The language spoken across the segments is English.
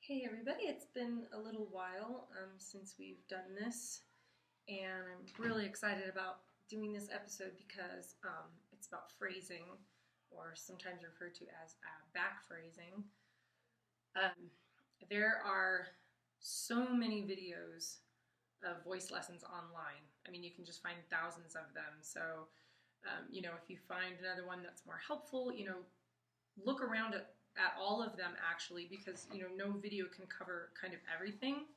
Hey everybody, it's been a little while since we've done this, and I'm really excited about doing this episode because it's about phrasing, or sometimes referred to as back phrasing. Um, there are so many videos of voice lessons online. I mean, you can just find thousands of them. So, if you find another one that's more helpful, look around at all of them actually, because no video can cover kind of everything,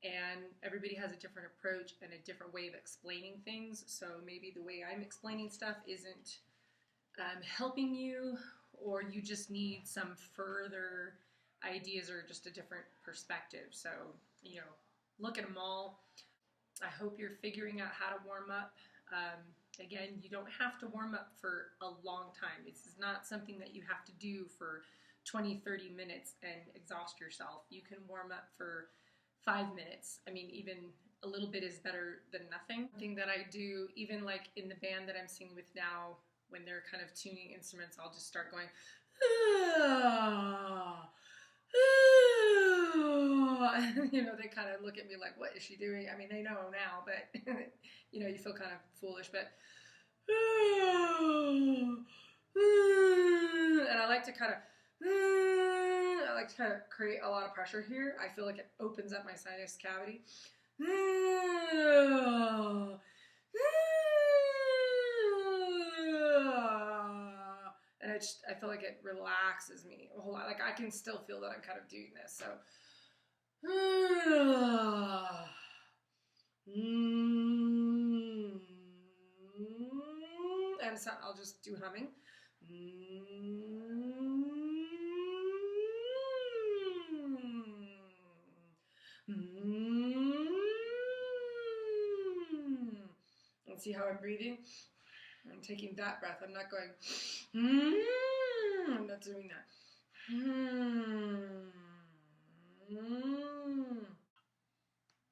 and everybody has a different approach and a different way of explaining things. So maybe the way I'm explaining stuff isn't helping you, or you just need some further ideas or just a different perspective. So you know look at them all. I hope you're figuring out how to warm up. Again, you don't have to warm up for a long time. This is not something that you have to do for 20, 30 minutes and exhaust yourself. You can warm up for 5 minutes. I mean, even a little bit is better than nothing. Something that I do, even like in the band that I'm singing with now, when they're kind of tuning instruments, I'll just start going, ah, they kind of look at me like, what is she doing? I mean, they know now, but you feel kind of foolish, but and I like to kind of create a lot of pressure here. I feel like it opens up my sinus cavity. And I feel like it relaxes me a whole lot. Like I can still feel that I'm kind of doing this. So and so I'll just do humming. And see how I'm breathing? I'm taking that breath. I'm not going, I'm not doing that.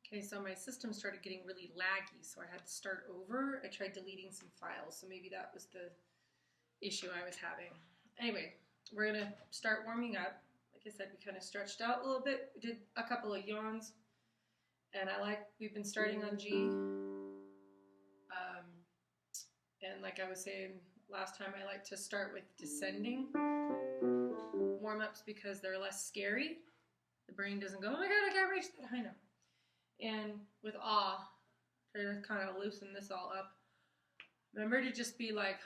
Okay, so my system started getting really laggy, so I had to start over. I tried deleting some files, so maybe that was the issue I was having. Anyway, we're going to start warming up. Like I said, we kind of stretched out a little bit. We did a couple of yawns, and we've been starting on G. And like I was saying last time, I like to start with descending warm-ups because they're less scary. The brain doesn't go, oh my god, I can't reach that high note. And with ah, try to kind of loosen this all up. Remember to just be like,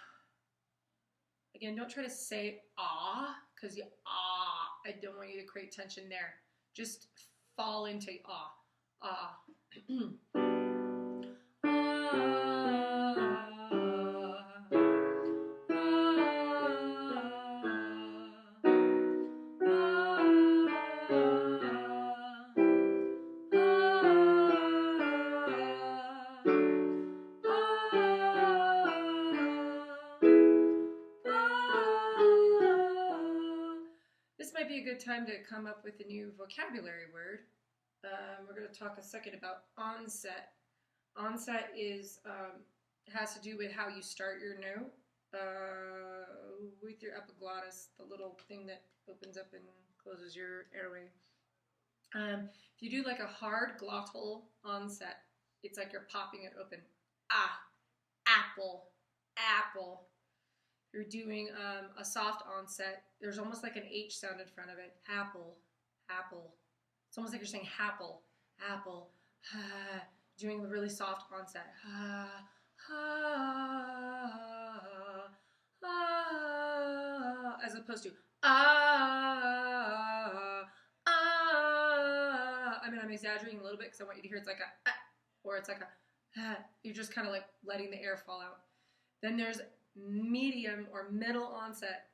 again, don't try to say ah, because I don't want you to create tension there. Just fall into ah, ah. This might be a good time to come up with a new vocabulary word. We're going to talk a second about onset. Onset has to do with how you start your note with your epiglottis, the little thing that opens up and closes your airway. If you do like a hard glottal onset, it's like you're popping it open. Ah, apple, apple. If you're doing a soft onset, there's almost like an H sound in front of it. Apple, apple. It's almost like you're saying apple, apple. Doing a really soft onset. As opposed to I mean, I'm exaggerating a little bit because I want you to hear it's like a or it's like a you're just kind of like letting the air fall out. Then there's medium or middle onset.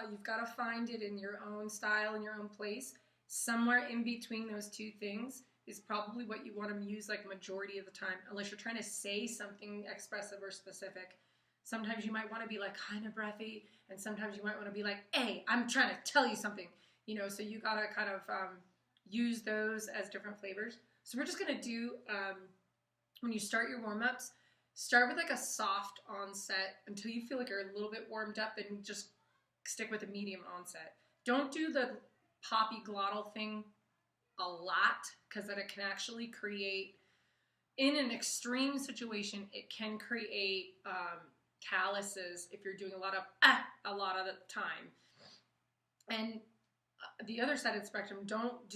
You've got to find it in your own style, in your own place. Somewhere in between those two things is probably what you want to use like majority of the time, unless you're trying to say something expressive or specific. Sometimes you might want to be like kind of breathy, and sometimes you might want to be like, hey, I'm trying to tell you something. So you got to kind of use those as different flavors. So we're just going to do, when you start your warm-ups, start with like a soft onset until you feel like you're a little bit warmed up, and just stick with a medium onset. Don't do the poppy glottal thing a lot, because then it can actually create, in an extreme situation, it can create calluses if you're doing a lot of the time. And the other side of the spectrum, don't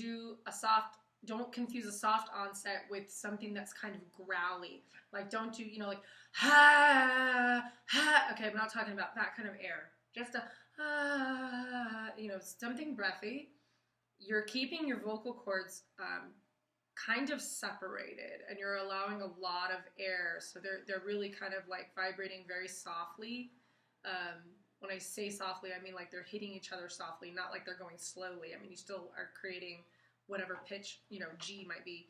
confuse a soft onset with something that's kind of growly. Like, don't do, like, ha, ha. Okay, I'm not talking about that kind of air. Just a, something breathy. You're keeping your vocal cords kind of separated, and you're allowing a lot of air. So they're really kind of like vibrating very softly. When I say softly, I mean like they're hitting each other softly, not like they're going slowly. I mean, you still are creating whatever pitch, G might be.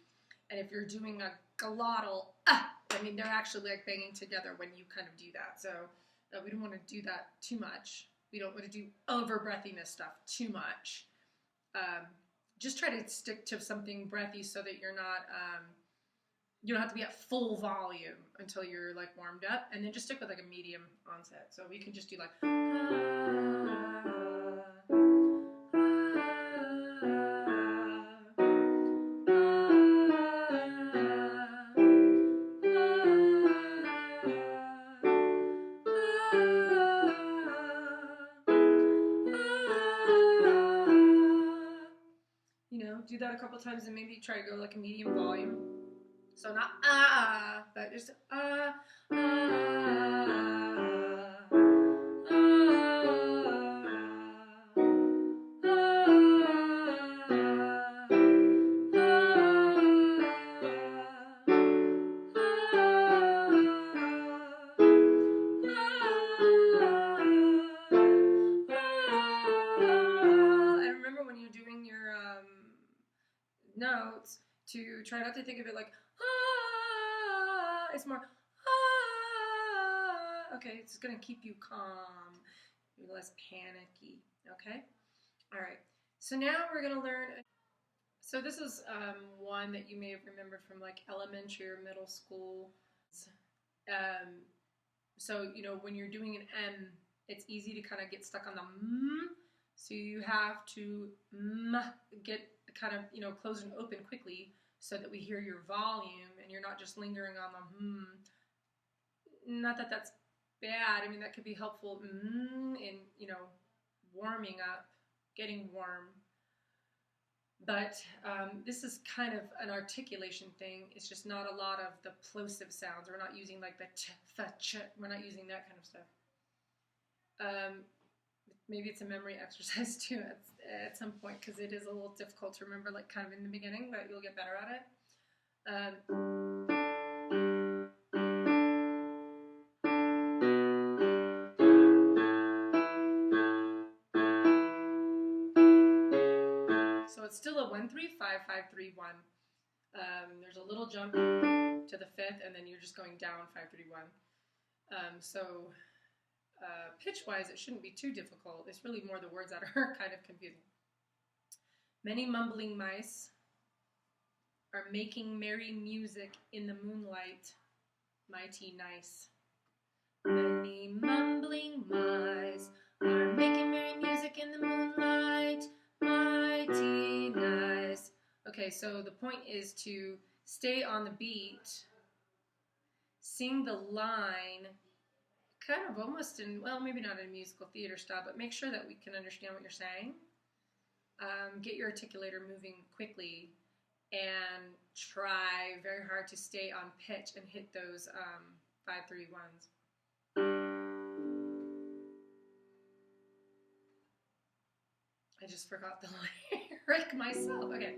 And if you're doing a glottal, they're actually like banging together when you kind of do that. So we don't want to do that too much. We don't want to do over breathiness stuff too much. Just try to stick to something breathy so that you're not, you don't have to be at full volume until you're like warmed up, and then just stick with like a medium onset. So we can just do like, do that a couple times, and maybe try to go like a medium volume. So not but just And remember, when you're doing your notes, to try not to think of it like it's more okay. It's gonna keep you calm, you're less panicky. Okay, all right. So now we're gonna learn. So this is one that you may have remembered from like elementary or middle school. So when you're doing an M, it's easy to kind of get stuck on the M. So you have to get kind of close and open quickly so that we hear your volume, and you're not just lingering on the Not that that's bad. I mean, that could be helpful in warming up, getting warm. But this is kind of an articulation thing. It's just not a lot of the plosive sounds. We're not using like the ch, th, ch. We're not using that kind of stuff. Maybe it's a memory exercise too at some point, because it is a little difficult to remember, like kind of in the beginning, but you'll get better at it. So it's still a 1-3-5-5-3-1. There's a little jump to the fifth, and then you're just going down 5-3-1. So pitch-wise, it shouldn't be too difficult. It's really more the words that are kind of confusing. Many mumbling mice are making merry music in the moonlight. Mighty nice. Many mumbling mice are making merry music in the moonlight. Mighty nice. Okay, so the point is to stay on the beat, sing the line, kind of almost in, well, maybe not in a musical theater style, but make sure that we can understand what you're saying. Get your articulator moving quickly, and try very hard to stay on pitch and hit those 5-3-1s. I just forgot the lyric myself. Okay.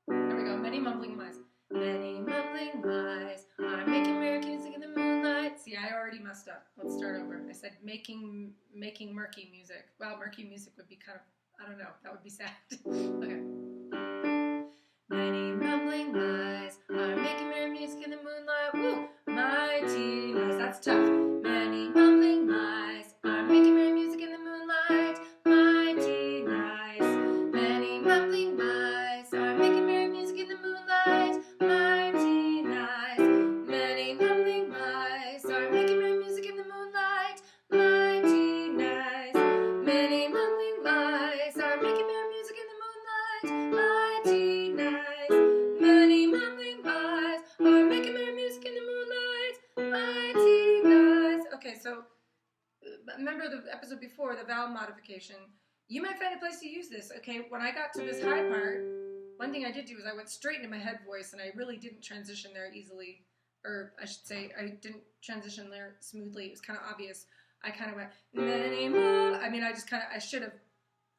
There we go. Many mumbling mice. Many mumbling mice are making merry music in the moonlight. See, I already messed up. Let's start over. I said making murky music. Well, murky music would be kind of, I don't know, that would be sad. Okay. Many mumbling mice are making merry music in the moonlight. Woo! Mighty nice. That's tough. Many mumbling mice are making merry music in the moonlight. Mighty nice. Many mumbling mice are making merry music in the moonlight. Mighty nice. Many mumbling mice are making merry music in the moonlight. Mighty remember the episode before, the vowel modification. You might find a place to use this. Okay, when I got to this high part, one thing I did do is I went straight into my head voice, and I really didn't transition there easily. Or I should say, I didn't transition there smoothly. It was kind of obvious. I kind of went, many more. I mean, I should have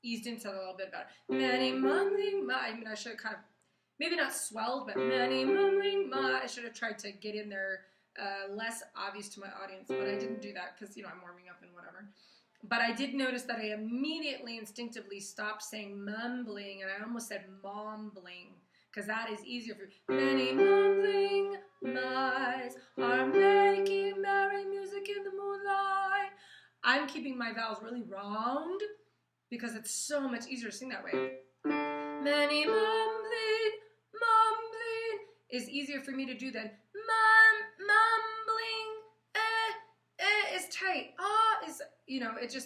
eased into it a little bit about it. Many mumbling ma. I mean, I should have kind of, maybe not swelled, but many mumbling ma. I should have tried to get in there less obvious to my audience, but I didn't do that because, I'm warming up and whatever. But I did notice that I immediately, instinctively stopped saying mumbling, and I almost said mumbling, because that is easier for many mumbling mice are making merry music in the moonlight. I'm keeping my vowels really round because it's so much easier to sing that way. Many mumbling is easier for me to do than mumbling. Is tight. Is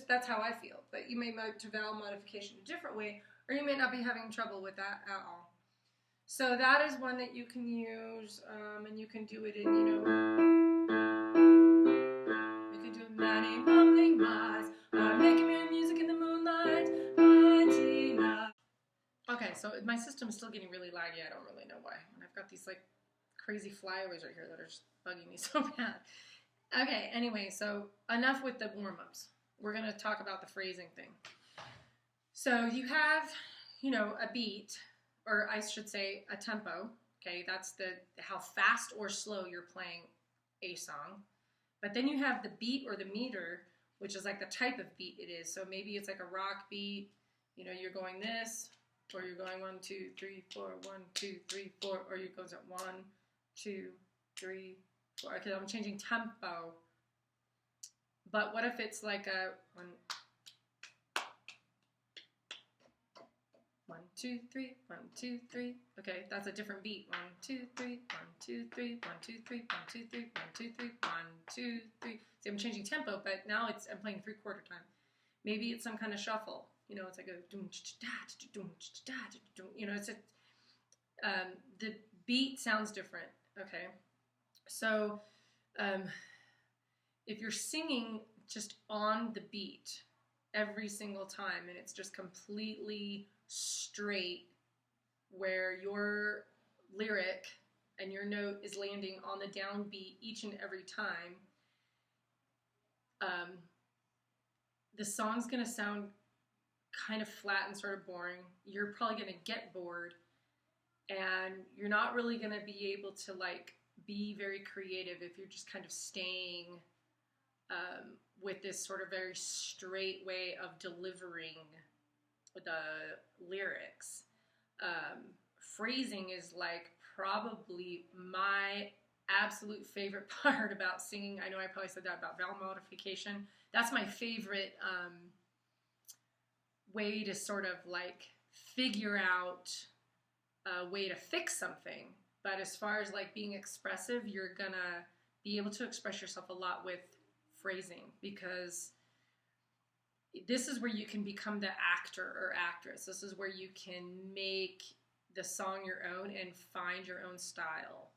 that's how I feel. But you may move to vowel modification a different way, or you may not be having trouble with that at all. So that is one that you can use, and you can do it in, you can do many mumbling mice are making merry music in the moonlight, mighty night. Okay, so my system is still getting really laggy. I don't really know why. And I've got these crazy flyovers right here that are just bugging me so bad. Okay, anyway, so enough with the warm-ups. We're going to talk about the phrasing thing. So you have, a beat, or I should say a tempo. Okay, that's how fast or slow you're playing a song. But then you have the beat or the meter, which is the type of beat it is. So maybe it's like a rock beat. You're going this, or you're going 1, 2, 3, 4, 1, 2, 3, 4, or you goes at 1, 2, 3, 4. Okay, I'm changing tempo. But what if it's like a 1, 2, 3, 1, 2, 3. Okay, that's a different beat. 1, 2, 3, 1, 2, 3, 1, 2, 3, 1, 2, 3, 1, 2, 3, 1, 2, 3. See, I'm changing tempo, but now I'm playing 3/4 time. Maybe it's some kind of shuffle. It's like a doom da doom da doom. It's the beat sounds different. Okay, so if you're singing just on the beat every single time, and it's just completely straight, where your lyric and your note is landing on the downbeat each and every time, the song's going to sound kind of flat and sort of boring. You're probably going to get bored, and you're not really going to be able to be very creative if you're just kind of staying with this sort of very straight way of delivering the lyrics. Phrasing is probably my absolute favorite part about singing. I know I probably said that about vowel modification. That's my favorite way to sort of figure out a way to fix something. But as far as being expressive, you're gonna be able to express yourself a lot with phrasing, because this is where you can become the actor or actress. This is where you can make the song your own and find your own style.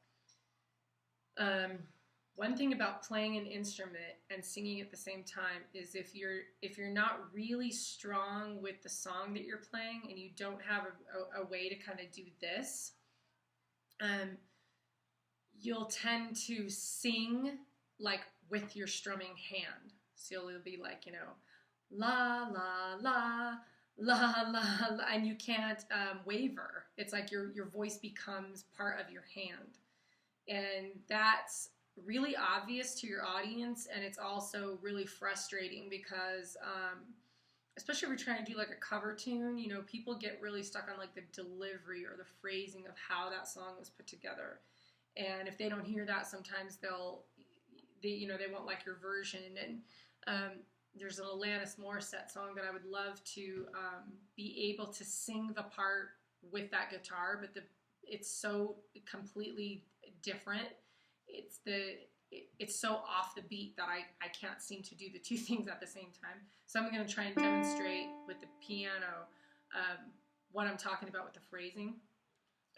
One thing about playing an instrument and singing at the same time is if you're not really strong with the song that you're playing, and you don't have a way to kind of do this, you'll tend to sing with your strumming hand. So you'll be la la la la la la, and you can't waver. It's your voice becomes part of your hand, and that's really obvious to your audience, and it's also really frustrating because especially if you're trying to do a cover tune, people get really stuck on the delivery or the phrasing of how that song was put together, and if they don't hear that, sometimes they won't like your version. And there's an Alanis Morissette song that I would love to be able to sing the part with that guitar, but it's so completely different. It's so off the beat that I can't seem to do the two things at the same time. So I'm going to try and demonstrate with the piano what I'm talking about with the phrasing.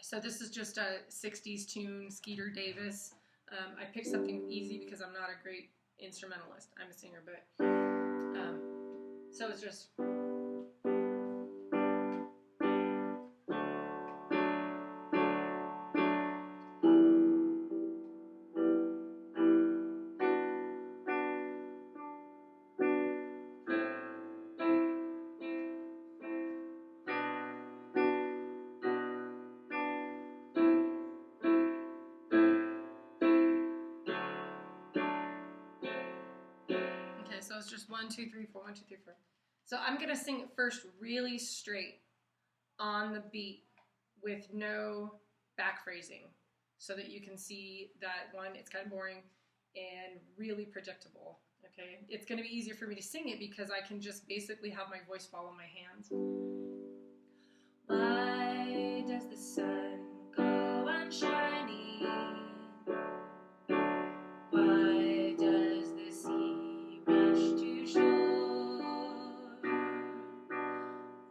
So this is just a 60s tune, Skeeter Davis. I picked something easy because I'm not a great instrumentalist. I'm a singer, but So it's just... Okay, so it's just 1, 2, 3, 4, 1, 2, 3, 4. So I'm gonna sing it first really straight on the beat with no back phrasing, so that you can see that, one, it's kind of boring and really predictable. Okay, it's gonna be easier for me to sing it because I can just basically have my voice follow my hands. Why does the sun go on shining? Why does the sea rush to shore?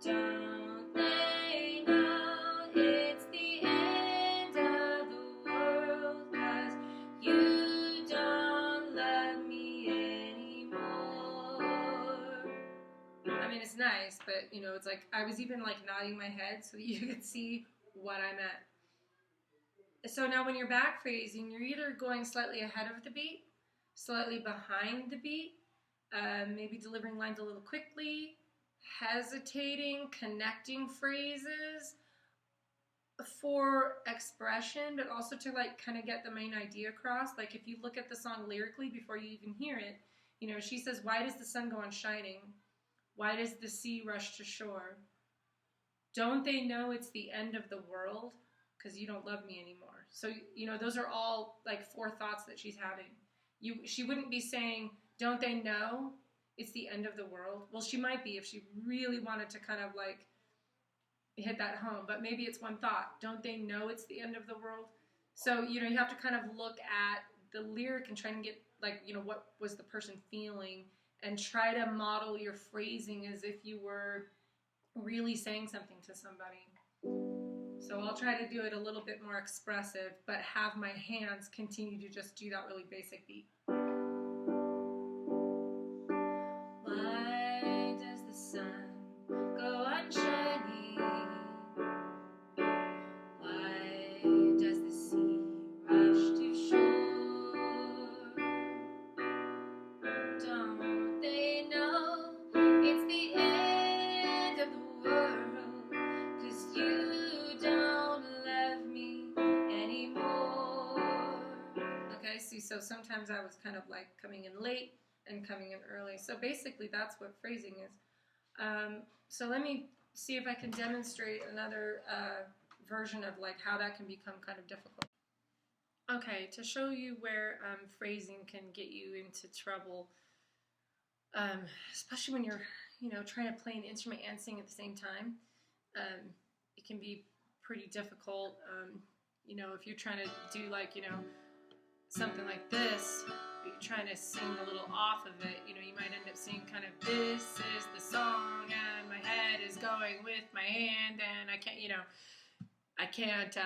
Don't they know it's the end of the world, 'cause you don't love me anymore? I mean, it's nice, but it's like I was even like nodding my head so that you could see what I meant. So now when you're back phrasing, you're either going slightly ahead of the beat, slightly behind the beat, maybe delivering lines a little quickly, hesitating, connecting phrases for expression, but also to like kind of get the main idea across. Like if you look at the song lyrically before you even hear it, she says, why does the sun go on shining? Why does the sea rush to shore? Don't they know it's the end of the world? Because you don't love me anymore. So, those are all like 4 thoughts that she's having. She wouldn't be saying, don't they know it's the end of the world? Well, she might be if she really wanted to kind of like hit that home, but maybe it's one thought. Don't they know it's the end of the world? So, you have to kind of look at the lyric and try and get like, what was the person feeling, and try to model your phrasing as if you were really saying something to somebody. So I'll try to do it a little bit more expressive, but have my hands continue to just do that really basic beat. Why does the sun go on shining? Why does the sea rush to shore? Don't they know it's the end of the world, 'cause you don't love me anymore? Okay, see, so sometimes I was kind of like coming in late and coming in early. So basically that's what phrasing is. So let me see if I can demonstrate another version of like how that can become kind of difficult. Okay, to show you where phrasing can get you into trouble, especially when you're trying to play an instrument and sing at the same time, it can be pretty difficult. If you're trying to do like something like this, but you're trying to sing a little off of it, you might end up singing kind of, this is the song and my head is going with my hand, and I can't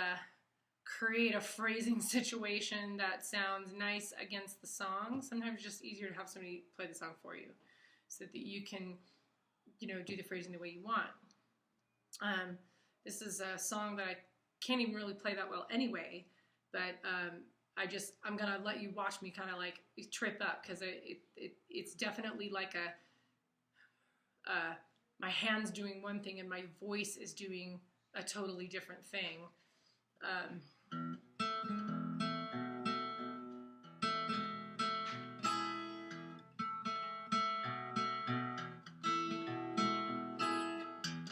create a phrasing situation that sounds nice against the song. Sometimes it's just easier to have somebody play the song for you so that you can do the phrasing the way you want. This is a song that I can't even really play that well anyway, but I'm gonna let you watch me kind of like trip up, because it's definitely like my hands doing one thing and my voice is doing a totally different thing.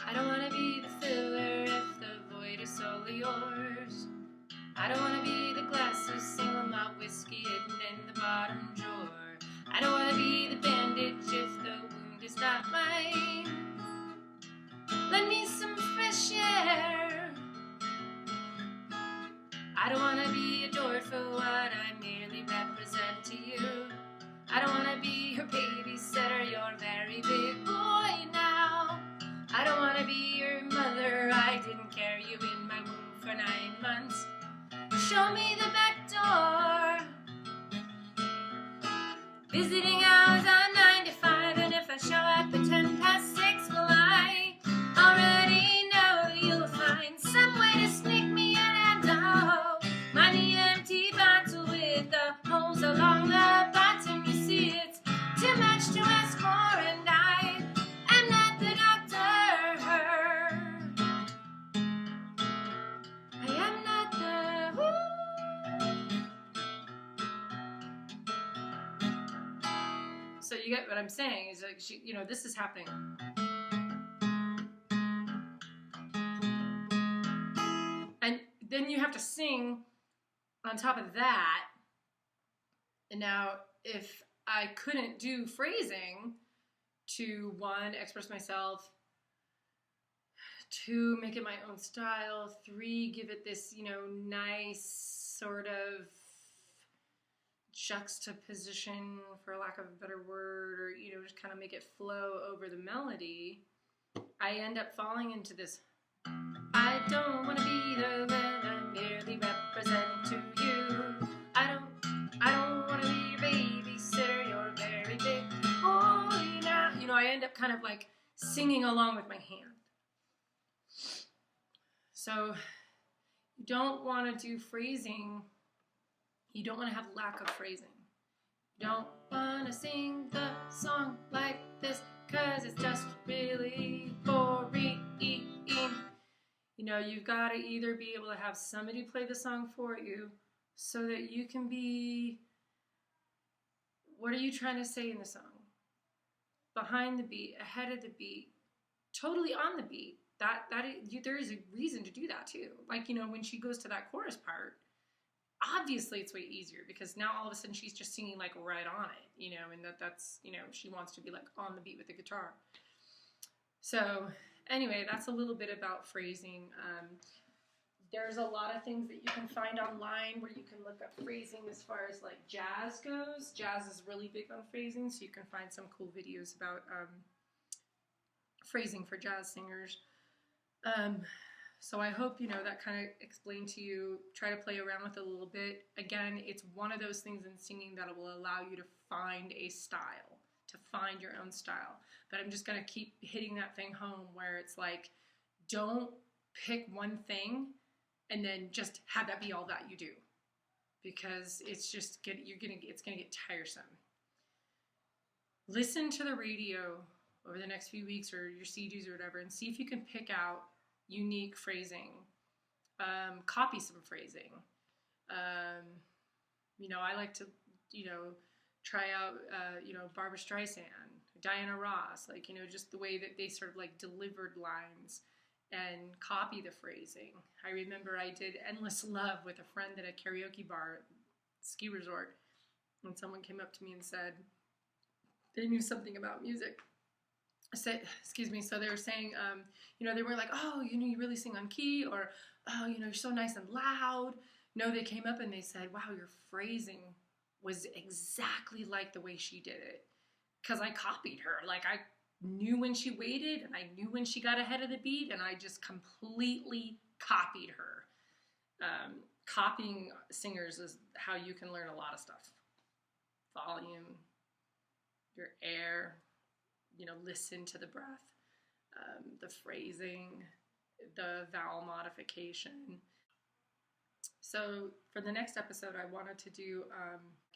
I don't want to be the filler if the void is solely yours. I don't want to be the glass of single malt whiskey hidden in the bottom drawer. I don't want to be the bandage if the wound is not mine. Lend me some fresh air. I don't want to be adored for what I merely represent to you. I don't want to be your babysitter, your very big boy now. I don't want to be your mother, I didn't carry you in my womb for 9 months. Show me the back door. Visiting hours are 9 to 5, and if I show up at 10 you get what I'm saying? Is like this is happening. And then you have to sing on top of that. And now if I couldn't do phrasing to 1, express myself, 2, make it my own style, 3, give it this, nice sort of juxtaposition, for lack of a better word, or, just kind of make it flow over the melody, I end up falling into this, I don't want to be the man I merely represent to you. I don't want to be your babysitter, you're very big. Oh, now. I end up kind of like singing along with my hand. So you don't want to do phrasing. You don't want to have lack of phrasing. You don't want to sing the song like this because it's just really boring. You've got to either be able to have somebody play the song for you so that you can be, what are you trying to say in the song? Behind the beat, ahead of the beat, totally on the beat. There is a reason to do that too. Like, when she goes to that chorus part, obviously it's way easier because now all of a sudden she's just singing like right on it, and that's, she wants to be like on the beat with the guitar. So anyway, that's a little bit about phrasing. There's a lot of things that you can find online where you can look up phrasing as far as like jazz goes. Jazz is really big on phrasing, so you can find some cool videos about phrasing for jazz singers. So I hope, that kind of explained to you, try to play around with it a little bit. Again, it's one of those things in singing that will allow you to find a style, to find your own style. But I'm just going to keep hitting that thing home where it's like, don't pick one thing and then just have that be all that you do. Because it's just, it's going to get tiresome. Listen to the radio over the next few weeks or your CDs or whatever and see if you can pick out unique phrasing, copy some phrasing. I like to, try out, Barbra Streisand, Diana Ross, like, just the way that they sort of like delivered lines and copy the phrasing. I remember I did Endless Love with a friend at a karaoke bar, ski resort, and someone came up to me and said they knew something about music. So they were saying, they were like, oh, you really sing on key, or, oh, you're so nice and loud. No, they came up and they said, wow, your phrasing was exactly like the way she did it. Because I copied her. Like, I knew when she waited, and I knew when she got ahead of the beat, and I just completely copied her. Copying singers is how you can learn a lot of stuff. Volume, your air, listen to the breath, the phrasing, the vowel modification. So for the next episode, I wanted to do,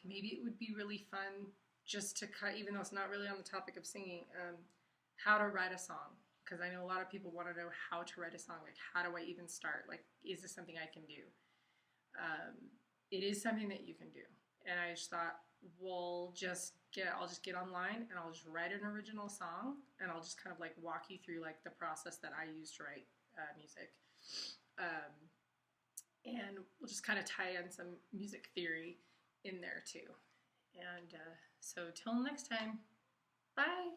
maybe it would be really fun just to cut, even though it's not really on the topic of singing, how to write a song. Because I know a lot of people want to know how to write a song. Like, how do I even start? Like, is this something I can do? It is something that you can do. And I just thought, I'll just get online and I'll just write an original song, and I'll just kind of like walk you through like the process that I use to write music. And we'll just kind of tie in some music theory in there too. And so till next time, bye.